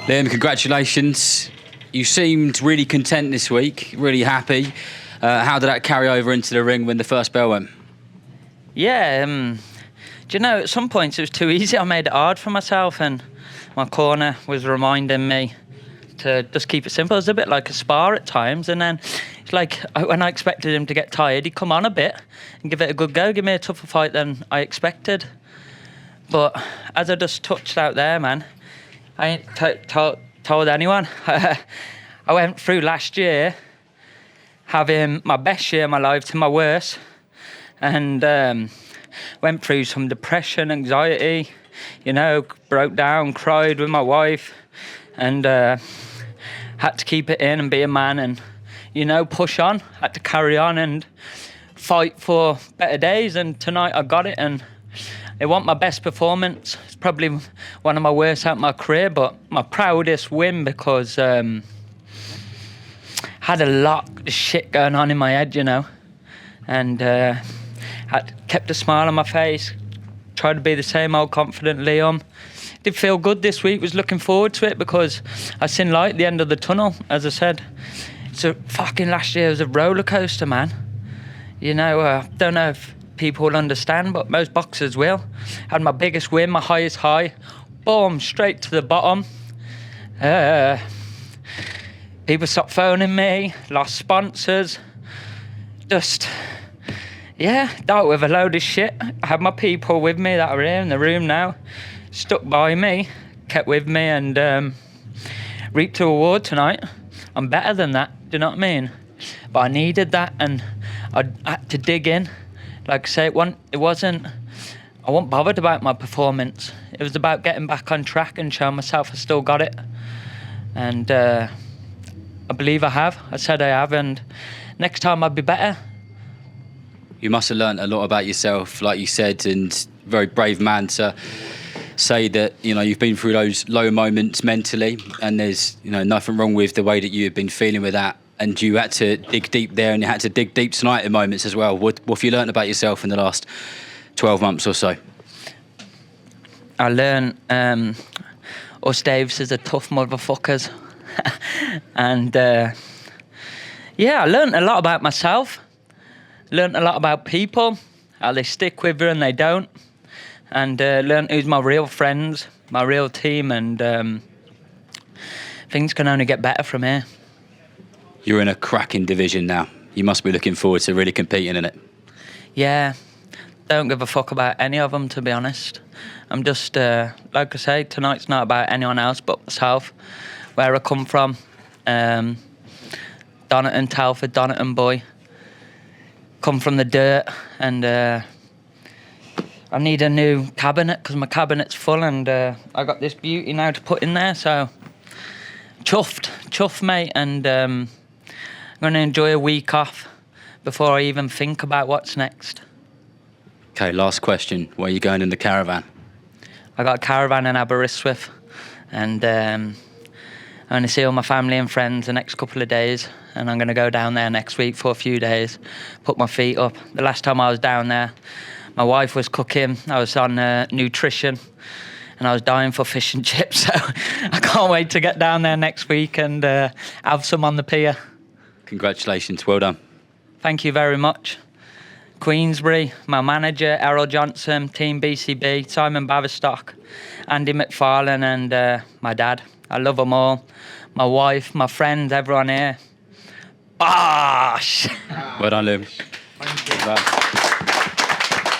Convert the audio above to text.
Liam, congratulations. You seemed really content this week, really happy. How did that carry over into the ring when the first bell went? Yeah, do you know, at some points it was too easy. I made it hard for myself, and my corner was reminding me to just keep it simple. It was a bit like a spar at times, and then it's like when I expected him to get tired, he'd come on a bit and give it a good go, give me a tougher fight than I expected. But as I just touched out there, man, I ain't told anyone. I went through last year having my best year of my life to my worst, and went through some depression, anxiety, you know, broke down, cried with my wife, and had to keep it in and be a man and, you know, push on, had to carry on and fight for better days. And tonight I got it, and it wasn't my best performance. It's probably one of my worst out of my career, but my proudest win, because had a lot of shit going on in my head, you know, and kept a smile on my face, tried to be the same old confident Liam. Did feel good this week, was looking forward to it because I seen light at the end of the tunnel. As I said, fucking last year was a roller coaster, man. You know, I don't know if people will understand, but most boxers will. Had my biggest win, my highest high, boom, straight to the bottom. People stopped phoning me, lost sponsors, just, yeah, dealt with a load of shit. I had my people with me that are here in the room now, stuck by me, kept with me, and reaped a reward tonight. I'm better than that, do you know what I mean? But I needed that, and I had to dig in. Like I say, I wasn't bothered about my performance. It was about getting back on track and showing myself I still got it. And I believe I have. I said I have, and next time I'll be better. You must have learned a lot about yourself, like you said, and very brave man to say that, you know, you've been through those low moments mentally, and there's, you know, nothing wrong with the way that you have been feeling with that. And you had to dig deep there, and you had to dig deep tonight in moments as well. What have you learned about yourself in the last 12 months or so? I learned us Davies is a tough motherfuckers. And yeah, I learned a lot about myself. Learned a lot about people, how they stick with you and they don't. And learned who's my real friends, my real team, and things can only get better from here. You're in a cracking division now. You must be looking forward to really competing in it. Yeah, don't give a fuck about any of them, to be honest. I'm just, like I say, tonight's not about anyone else but myself. Where I come from, Donington, Telford, Donington boy. Come from the dirt, and I need a new cabinet because my cabinet's full, and I got this beauty now to put in there, so chuffed mate, and I'm going to enjoy a week off before I even think about what's next. Okay, last question. Where are you going in the caravan? I got a caravan in Aberystwyth, and I'm going to see all my family and friends the next couple of days, and I'm going to go down there next week for a few days, put my feet up. The last time I was down there, my wife was cooking, I was on nutrition, and I was dying for fish and chips, so I can't wait to get down there next week and have some on the pier. Congratulations, well done. Thank you very much. Queensberry, my manager, Errol Johnson, Team BCB, Simon Baverstock, Andy McFarlane, and my dad. I love them all. My wife, my friends, everyone here. Bosh! Well done, Liam. Thank you.